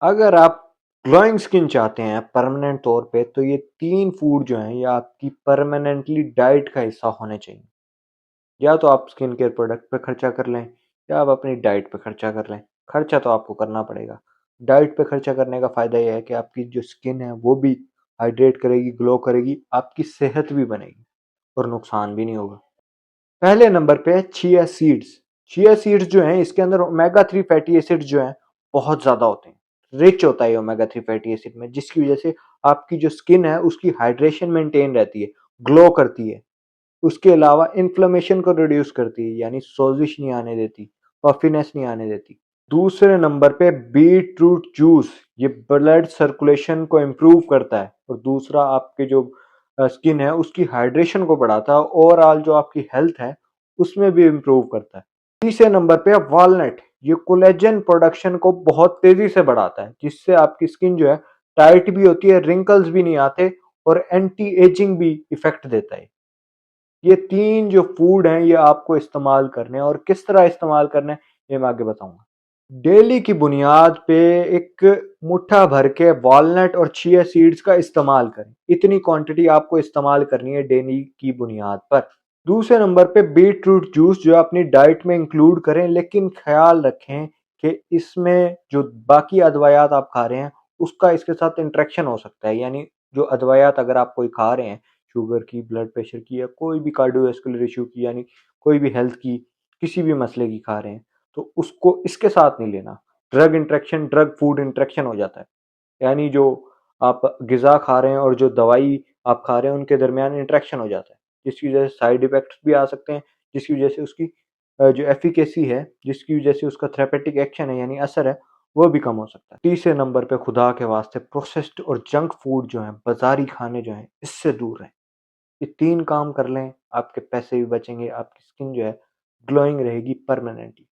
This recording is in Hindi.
अगर आप ग्लोइंग स्किन चाहते हैं परमानेंट तौर पे, तो ये 3 फूड जो हैं ये आपकी परमानेंटली डाइट का हिस्सा होने चाहिए। या तो आप स्किन केयर प्रोडक्ट पे खर्चा कर लें, या आप अपनी डाइट पे खर्चा कर लें। खर्चा तो आपको करना पड़ेगा। डाइट पे खर्चा करने का फ़ायदा ये है कि आपकी जो स्किन है वो भी हाइड्रेट करेगी, ग्लो करेगी, आपकी सेहत भी बनेगी और नुकसान भी नहीं होगा। पहले नंबर पे है चिया सीड्स। चिया सीड्स जो हैं इसके अंदर ओमेगा 3 फैटी एसिड्स जो हैं बहुत ज़्यादा होते हैं। रिच होता है ओमेगा 3 फैटी एसिड में, जिसकी वजह से आपकी जो स्किन है उसकी हाइड्रेशन मेंटेन रहती है, ग्लो करती है। उसके अलावा इन्फ्लेमेशन को रिड्यूस करती है, यानी सोजिश नहीं आने देती, पफिनेस नहीं आने देती। दूसरे नंबर पे बीट रूट जूस, ये ब्लड सर्कुलेशन को इम्प्रूव करता है और दूसरा आपके जो स्किन है उसकी हाइड्रेशन को बढ़ाता है। ओवरऑल जो आपकी हेल्थ है उसमें भी इम्प्रूव करता है। तीसरे नंबर पे है वॉलनट। ये कोलेजन प्रोडक्शन को बहुत तेजी से बढ़ाता है, जिससे आपकी स्किन जो है टाइट भी होती है, रिंकल्स भी नहीं आते और एंटी एजिंग भी इफेक्ट देता है। ये 3 जो फूड हैं ये आपको इस्तेमाल करने हैं, और किस तरह इस्तेमाल करने हैं ये मैं आगे बताऊंगा। डेली की बुनियाद पे एक मुट्ठा भर के वॉलनट और चिया सीड्स का इस्तेमाल करें। इतनी क्वांटिटी आपको इस्तेमाल करनी है डेली की बुनियाद पर। दूसरे नंबर पे बीट रूट जूस जो अपनी डाइट में इंक्लूड करें, लेकिन ख्याल रखें कि इसमें जो बाकी अदवायात आप खा रहे हैं उसका इसके साथ इंटरेक्शन हो सकता है। यानी जो अदवायात अगर आप कोई खा रहे हैं, शुगर की, ब्लड प्रेशर की, या कोई भी कार्डियोवैस्कुलर इशू की, यानी कोई भी हेल्थ की किसी भी मसले की खा रहे हैं, तो उसको इसके साथ नहीं लेना। Drug interaction, drug food interaction हो जाता है। यानी जो आप ग़िज़ा खा रहे हैं और जो दवाई आप खा रहे हैं उनके दरमियान इंटरेक्शन हो जाता है, जिसकी वजह से साइड इफ़ेक्ट्स भी आ सकते हैं, जिसकी वजह से उसकी जो एफ़िकेसी है, जिसकी वजह से उसका थेरेपेटिक एक्शन है यानी असर है, वो भी कम हो सकता है। तीसरे नंबर पे खुदा के वास्ते प्रोसेस्ड और जंक फूड जो हैं, बाज़ारी खाने जो हैं, इससे दूर रहें। ये 3 काम कर लें, आपके पैसे भी बचेंगे, आपकी स्किन जो है ग्लोइंग रहेगी परमानेंटली।